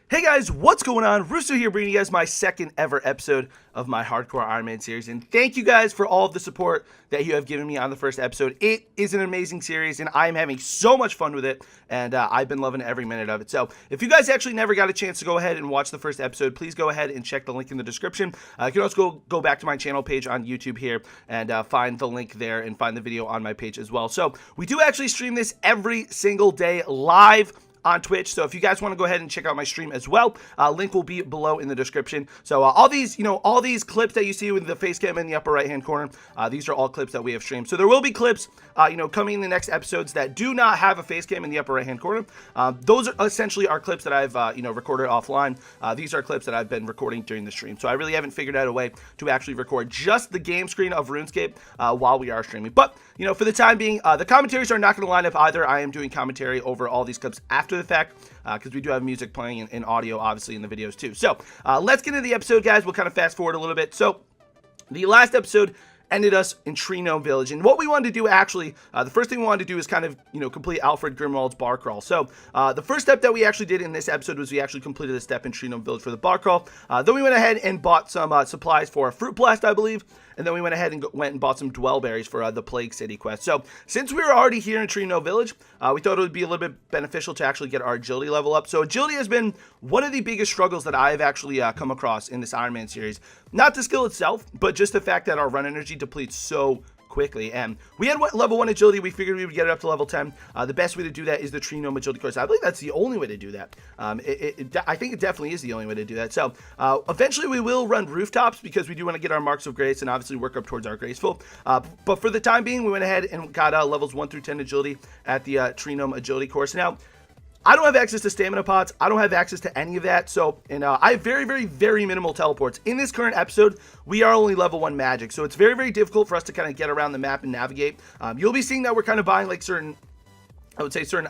Hey guys, what's going on? Russo here, bringing you guys my second ever episode of my Hardcore Ironman series, and thank you guys for all of the support that you have given me on the first episode. It is an amazing series, and I'm having so much fun with it, and I've been loving every minute of it. So if you guys actually never got a chance to go ahead and watch the first episode, please go ahead and check the link in the description. You can also go back to my channel page on YouTube here and find the link there and find the video on my page as well. So we do actually stream this every single day live on Twitch, so if you guys want to go ahead and check out my stream as well, link will be below in the description. So all these clips that you see with the face cam in the upper right hand corner, these are all clips that we have streamed. So there will be clips coming in the next episodes that do not have a face cam in the upper right hand corner. Those are essentially our clips that I've recorded offline. These are clips that I've been recording during the stream, so I really haven't figured out a way to actually record just the game screen of Runescape while we are streaming. But for the time being, the commentaries are not going to line up either. I am doing commentary over all these clips after the fact, because we do have music playing and audio obviously in the videos too. So let's get into the episode, guys. We'll kind of fast forward a little bit. So the last episode ended us in Tree Gnome Village, and what we wanted to do actually, the first thing we wanted to do is kind of complete Alfred Grimwald's bar crawl. So the first step that we actually did in this episode was we actually completed a step in Tree Gnome Village for the bar crawl. Then we went ahead and bought some supplies for a fruit blast, I believe, and then we went ahead and went and bought some dwell berries for the Plague City quest. So since we were already here in Tree Gnome Village, we thought it would be a little bit beneficial to actually get our agility level up. So agility has been one of the biggest struggles that I've actually come across in this Ironman series. Not the skill itself, but just the fact that our run energy depletes so quickly. And we had level 1 agility. We figured we would get it up to level 10. The best way to do that is the Tree Gnome agility course. I believe that's the only way to do that. I think it definitely is the only way to do that. So eventually we will run rooftops because we do want to get our marks of grace and obviously work up towards our graceful. But for the time being, we went ahead and got levels 1 through 10 agility at the Tree Gnome agility course. Now, I don't have access to stamina pots. I don't have access to any of that. So, I have very, very, very minimal teleports. In this current episode, we are only level 1 magic. So it's very, very difficult for us to kind of get around the map and navigate. You'll be seeing that we're kind of buying like certain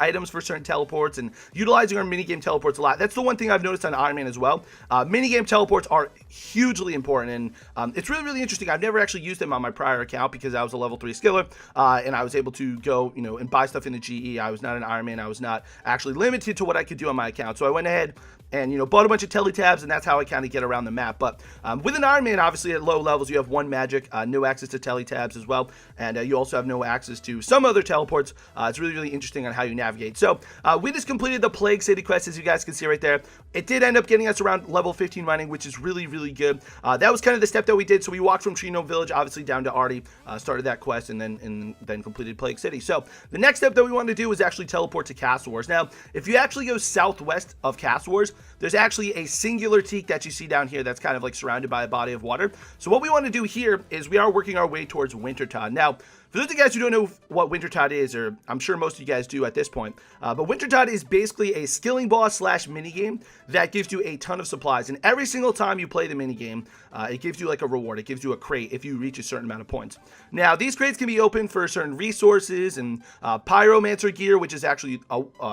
items for certain teleports and utilizing our minigame teleports a lot. That's the one thing I've noticed on Ironman as well. Minigame teleports are hugely important, and it's really, really interesting. I've never actually used them on my prior account because I was a level 3 skiller, and I was able to go, and buy stuff in the GE. I was not an Ironman. I was not actually limited to what I could do on my account. So I went ahead and, bought a bunch of teletabs, and that's how I kind of get around the map. But with an Ironman, obviously at low levels, you have 1 magic, no access to teletabs as well, and you also have no access to some other teleports. It's really, really interesting on how you navigate. So we just completed the Plague City quest, as you guys can see right there. It did end up getting us around level 15 mining, which is really, really good. That was kind of the step that we did. So we walked from Tree Gnome Village, obviously, down to Artie, started that quest, and then completed Plague City. So the next step that we wanted to do was actually teleport to Castle Wars. Now, if you actually go southwest of Castle Wars, there's actually a singular teak that you see down here that's kind of like surrounded by a body of water. So what we want to do here is we are working our way towards Wintertide. Now, for those of you guys who don't know what Wintertide is, or I'm sure most of you guys do at this point, but Wintertide is basically a skilling boss / minigame that gives you a ton of supplies. And every single time you play the minigame, it gives you like a reward. It gives you a crate if you reach a certain amount of points. Now, these crates can be opened for certain resources and pyromancer gear, which is actually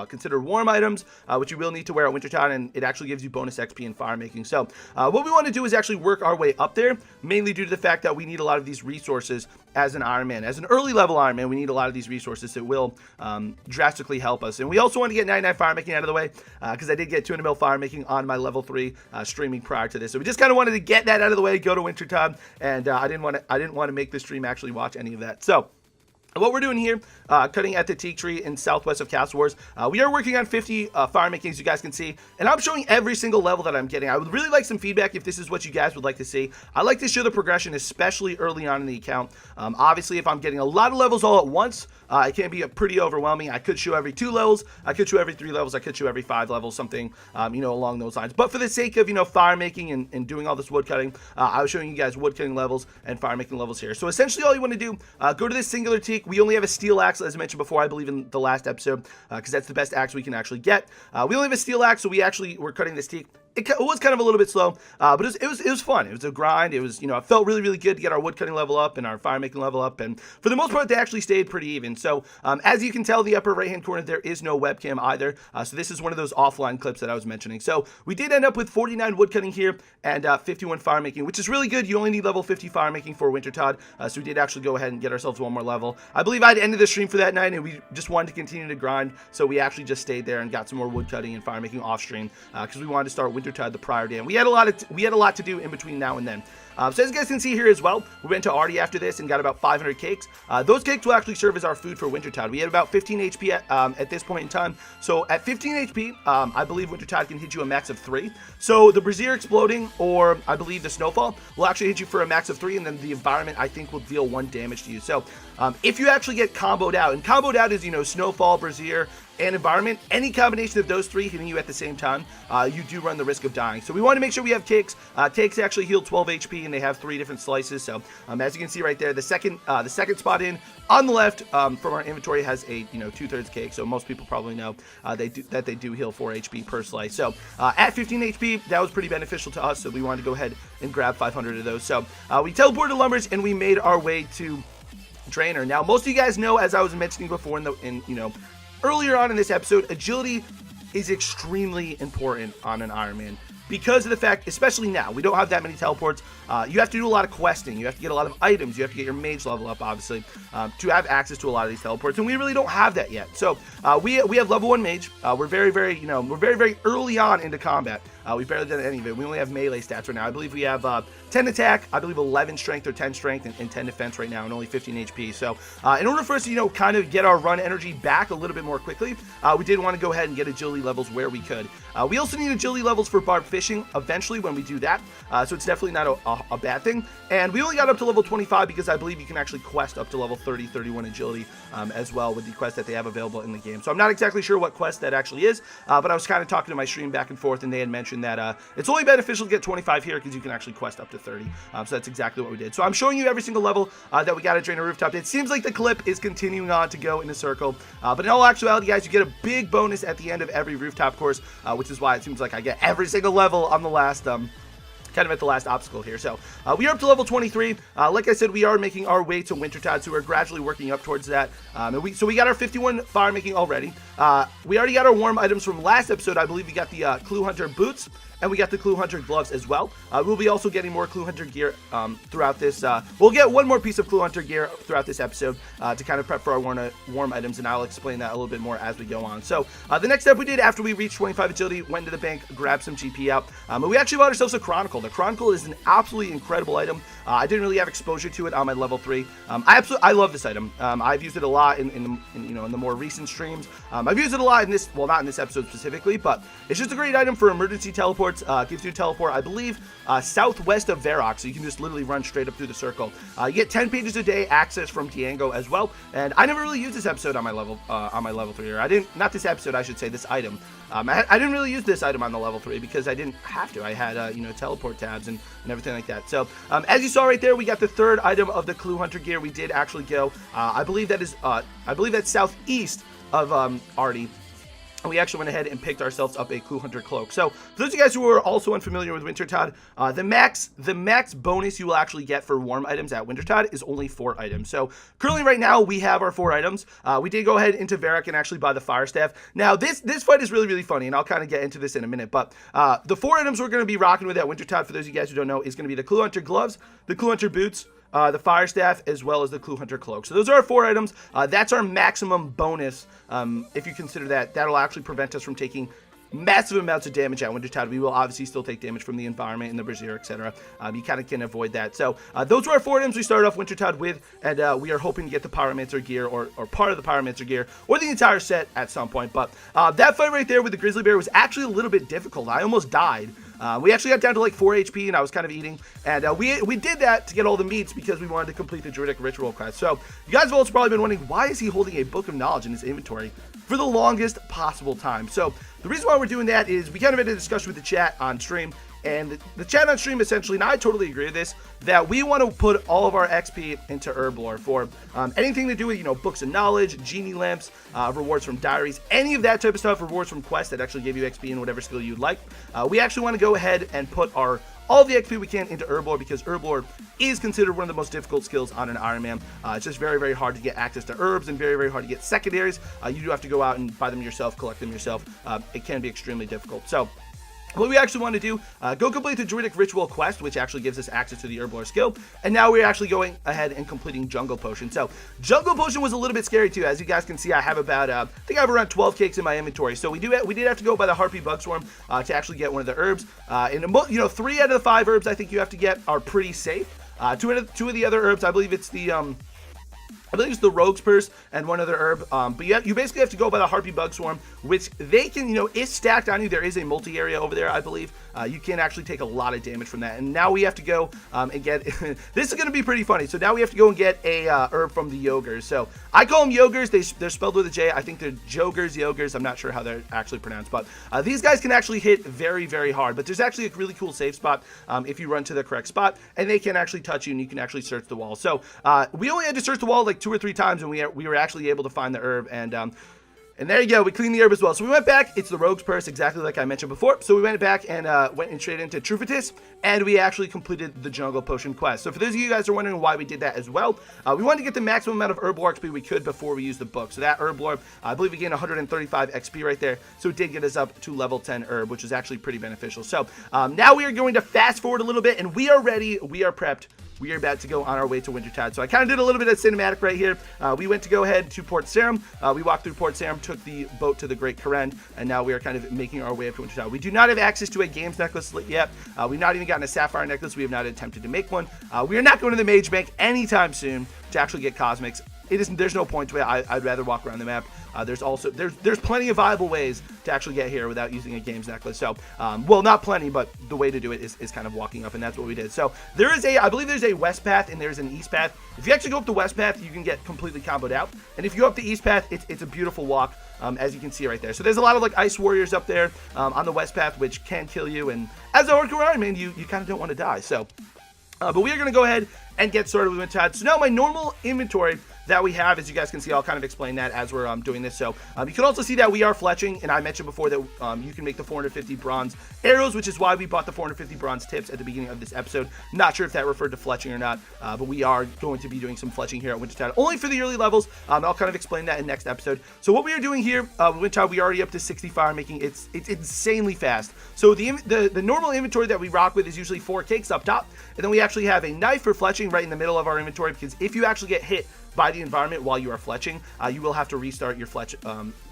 considered warm items, which you will need to wear at Wintertide, and it actually gives you bonus XP in fire making. So what we want to do is actually work our way up there, mainly due to the fact that we need a lot of these resources as an Ironman. As an early level Ironman, we need a lot of these resources that will drastically help us. And we also want to get 99 fire making out of the way, because I did get 200 mil fire making on my level 3 streaming prior to this. So we just kind of wanted to get that out of the way, go to Wintertime, and I didn't want to make the stream actually watch any of that. So what we're doing here, cutting at the teak tree in southwest of Castle Wars, we are working on 50 fire making, as you guys can see, and I'm showing every single level that I'm getting. I would really like some feedback if this is what you guys would like to see. I like to show the progression, especially early on in the account. Obviously, if I'm getting a lot of levels all at once, it can be pretty overwhelming. I could show every 2 levels, I could show every 3 levels, I could show every 5 levels, something, along those lines. But for the sake of, fire making and doing all this wood cutting, I was showing you guys wood cutting levels and fire making levels here. So essentially all you want to do, go to this singular teak. We only have a steel axe, as I mentioned before, I believe in the last episode, because that's the best axe we can actually get. We only have a steel axe, so we're cutting this teak. it was kind of a little bit slow, but it was fun. It was a grind. It was, it felt really, really good to get our woodcutting level up and our fire making level up. And for the most part, they actually stayed pretty even. So as you can tell, the upper right-hand corner, there is no webcam either. So this is one of those offline clips that I was mentioning. So we did end up with 49 woodcutting here and 51 fire making, which is really good. You only need level 50 fire making for Wintertod. So we did actually go ahead and get ourselves one more level. I believe I'd ended the stream for that night, and we just wanted to continue to grind. So we actually just stayed there and got some more woodcutting and fire making off stream because we wanted to start Wintertod the prior day. And we had a lot to do in between now and then. So as you guys can see here as well, we went to Artie after this and got about 500 cakes. Those cakes will actually serve as our food for Wintertod. We had about 15 HP at this point in time. So at 15 HP, I believe Wintertod can hit you a max of 3. So the Brazier exploding, or I believe the Snowfall, will actually hit you for a max of 3, and then the environment, I think, will deal 1 damage to you. So if you actually get comboed out, and comboed out is, Snowfall, Brazier, and environment, any combination of those 3 hitting you at the same time, you do run the risk of dying. So we want to make sure we have cakes. Cakes actually heal 12 HP, and they have 3 different slices. So as you can see right there, the second spot in on the left from our inventory has a 2/3 cake. So most people probably know they do heal 4 HP per slice. So at 15 HP, that was pretty beneficial to us. So we wanted to go ahead and grab 500 of those. So we teleported to Lumbers and we made our way to Trainer. Now most of you guys know, as I was mentioning before earlier on in this episode, agility is extremely important on an Ironman because of the fact, especially now, we don't have that many teleports. You have to do a lot of questing. You have to get a lot of items. You have to get your mage level up, obviously, to have access to a lot of these teleports, and we really don't have that yet. So we have level 1 mage. We're very, very early on into combat. We've barely done any of it. We only have melee stats right now. I believe we have 10 attack, I believe 11 strength or 10 strength, and 10 defense right now, and only 15 HP. So in order for us to, kind of get our run energy back a little bit more quickly, we did want to go ahead and get agility levels where we could. We also need agility levels for barb fishing eventually when we do that. So it's definitely not a bad thing. And we only got up to level 25 because I believe you can actually quest up to level 30, 31 agility as well with the quest that they have available in the game. So I'm not exactly sure what quest that actually is, but I was kind of talking to my stream back and forth, and they had mentioned that it's only beneficial to get 25 here because you can actually quest up to 30. So that's exactly what we did. So I'm showing you every single level that we got at Drainer Rooftop. It seems like the clip is continuing on to go in a circle, but in all actuality, guys, you get a big bonus at the end of every rooftop course, which is why it seems like I get every single level on the last kind of at the last obstacle here. So we are up to level 23. Like I said, we are making our way to Wintertod, so we're gradually working up towards that. So we got our 51 fire making already. We already got our warm items from last episode. I believe we got the Clue Hunter boots, and we got the Clue Hunter gloves as well. We'll be also getting more Clue Hunter gear throughout this. We'll get one more piece of Clue Hunter gear throughout this episode to kind of prep for our warm items, and I'll explain that a little bit more as we go on. So the next step we did after we reached 25 agility, went to the bank, grabbed some GP out, and we actually bought ourselves a Chronicle. The Chronicle is an absolutely incredible item. I didn't really have exposure to it on my level 3. I love this item. I've used it a lot in the more recent streams. I've used it a lot in this, well, not in this episode specifically, but it's just a great item for emergency teleports. Gives you a teleport, I believe, southwest of Varrock, so you can just literally run straight up through the circle. You get 10 pages a day access from Diango as well, and I never really used this episode on my level 3. Or I didn't, not this episode, I should say, this item. I didn't really use this item on the level 3 because I didn't have to. I had teleport tabs and everything like that. So as you saw right there, we got the 3rd item of the Clue Hunter gear. We did actually go. I believe that's southeast of Artie. And we actually went ahead and picked ourselves up a Clue Hunter cloak. So for those of you guys who are also unfamiliar with Wintertod, the max bonus you will actually get for warm items at Wintertod is only 4 items. So currently right now we have our 4 items. We did go ahead into Varrock and actually buy the Fire Staff. Now this fight is really, really funny, and I'll kind of get into this in a minute. But the 4 items we're going to be rocking with at Wintertod, for those of you guys who don't know, is going to be the Clue Hunter gloves, the Clue Hunter boots, the Fire Staff, as well as the Clue Hunter cloak. So those are our 4 items. That's our maximum bonus. If you consider that, that'll actually prevent us from taking massive amounts of damage at Wintertod. We will obviously still take damage from the environment and the Brazier, etc. You kind of can avoid that. So those were our 4 items we started off Wintertod with, and we are hoping to get the Pyromancer gear or part of the Pyromancer gear or the entire set at some point. But that fight right there with the Grizzly Bear was actually a little bit difficult. I almost died. We actually got down to like 4 HP, and I was kind of eating, and we did that to get all the meats because we wanted to complete the Druidic Ritual quest. So you guys have also probably been wondering, why is he holding a Book of Knowledge in his inventory for the longest possible time? So the reason why we're doing that is we kind of had a discussion with the chat on stream, And the chat on stream essentially, and I totally agree with this, that we want to put all of our XP into herb lore for anything to do with, books of knowledge, genie lamps, rewards from diaries, any of that type of stuff, rewards from quests that actually give you XP in whatever skill you'd like. We actually want to go ahead and put all the XP we can into herb lore, because herb lore is considered one of the most difficult skills on an Ironman. It's just very, very hard to get access to herbs and very, very hard to get secondaries. You do have to go out and buy them yourself, collect them yourself. It can be extremely difficult. So what we actually want to do, go complete the Druidic Ritual quest, which actually gives us access to the herb lore skill. And now we're actually going ahead and completing Jungle Potion. So Jungle Potion was a little bit scary too. As you guys can see, I have about, I think I have around 12 cakes in my inventory. So we did have to go by the Harpy Bug Swarm to actually get one of the herbs. And 3 out of the 5 herbs I think you have to get are pretty safe. Two of the other herbs, I believe it's the Rogue's Purse and one other herb. But you basically have to go by the Harpy Bug Swarm, which they can, is stacked on you. There is a multi-area over there, I believe. You can actually take a lot of damage from that. And now we have to go and get, this is going to be pretty funny. So now we have to go and get a herb from the Yogurs. So I call them Yogurs. They're spelled with a J. I think they're Yogurs. I'm not sure how they're actually pronounced. But these guys can actually hit very, very hard. But there's actually a really cool safe spot if you run to the correct spot. And they can actually touch you, and you can actually search the wall. So we only had to search the wall like 2 or 3 times, and we were actually able to find the herb. And there you go, we cleaned the herb as well. So we went back, it's the Rogue's Purse, exactly like I mentioned before. So we went back and went straight into Trufatis, and we actually completed the Jungle Potion quest. So for those of you guys who are wondering why we did that as well, we wanted to get the maximum amount of herb lore XP we could before we used the book. So that herb lore, I believe we gained 135 XP right there. So it did get us up to level 10 herb, which is actually pretty beneficial. So now we are going to fast forward a little bit, and we are ready, we are prepped. We are about to go on our way to Wintertide. So I kind of did a little bit of cinematic right here. We went to go ahead to Port Sarim. We walked through Port Sarim, took the boat to the Great Karen, and now we are kind of making our way up to Wintertide. We do not have access to a games necklace yet. We've not even gotten a sapphire necklace. We have not attempted to make one. We are not going to the Mage Bank anytime soon to actually get cosmics. There's no point to it. I'd rather walk around the map. There's plenty of viable ways to actually get here without using a games necklace. So, well, not plenty, but the way to do it is kind of walking up, and that's what we did. So I believe there's a west path and there's an east path. If you actually go up the west path, you can get completely comboed out. And if you go up the east path, it's a beautiful walk, as you can see right there. So there's a lot of like ice warriors up there on the west path, which can kill you. And as a Hardcore Ironman, you kind of don't want to die. So, but we are going to go ahead and get started with Wintertide. So now my normal inventory that we have, as you guys can see, I'll kind of explain that as we're doing this. So you can also see that we are fletching, and I mentioned before that you can make the 450 bronze arrows, which is why we bought the 450 bronze tips at the beginning of this episode. Not sure if that referred to fletching or not, but we are going to be doing some fletching here at Wintertide, only for the early levels. I'll kind of explain that in next episode. So what we are doing here, Wintertide, we are already up to 60 fire making. It's insanely fast. So the normal inventory that we rock with is usually 4 cakes up top, and then we actually have a knife for fletching right in the middle of our inventory, because if you actually get hit by the environment while you are fletching, you will have to restart your fletch.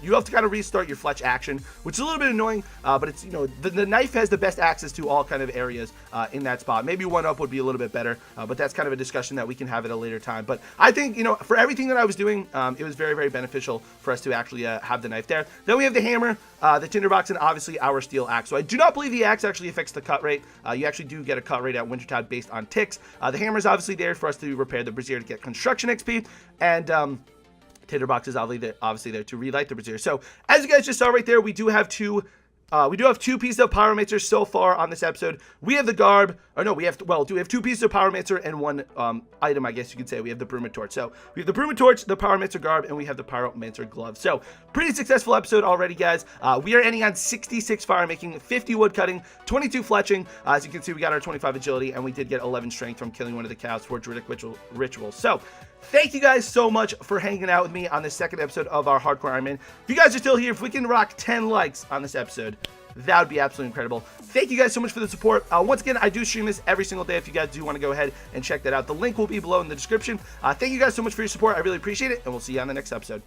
You have to kind of restart your fletch action, which is a little bit annoying, but it's, the knife has the best access to all kind of areas in that spot. Maybe 1-up would be a little bit better, but that's kind of a discussion that we can have at a later time. But I think, for everything that I was doing, it was very, very beneficial for us to actually have the knife there. Then we have the hammer, the tinderbox, and obviously our steel axe. So I do not believe the axe actually affects the cut rate. You actually do get a cut rate at Wintertide based on ticks. The hammer is obviously there for us to repair the brazier to get construction XP, and tinderbox is obviously there to relight the brazier. So as you guys just saw right there, we do have two pieces of pyromancer so far on this episode. We have the garb, or no, we have 2 pieces of pyromancer and 1 item, I guess you could say. We have the broom and torch. So we have the broom and torch, the pyromancer garb, and we have the pyromancer glove. So pretty successful episode already, guys. We are ending on 66 fire making, 50 wood cutting, 22 fletching. As you can see, we got our 25 agility, and we did get 11 strength from killing one of the cows for Druidic rituals. So thank you guys so much for hanging out with me on this second episode of our Hardcore Ironman. If you guys are still here, if we can rock 10 likes on this episode, that would be absolutely incredible. Thank you guys so much for the support. Once again, I do stream this every single day if you guys do want to go ahead and check that out. The link will be below in the description. Thank you guys so much for your support. I really appreciate it, and we'll see you on the next episode.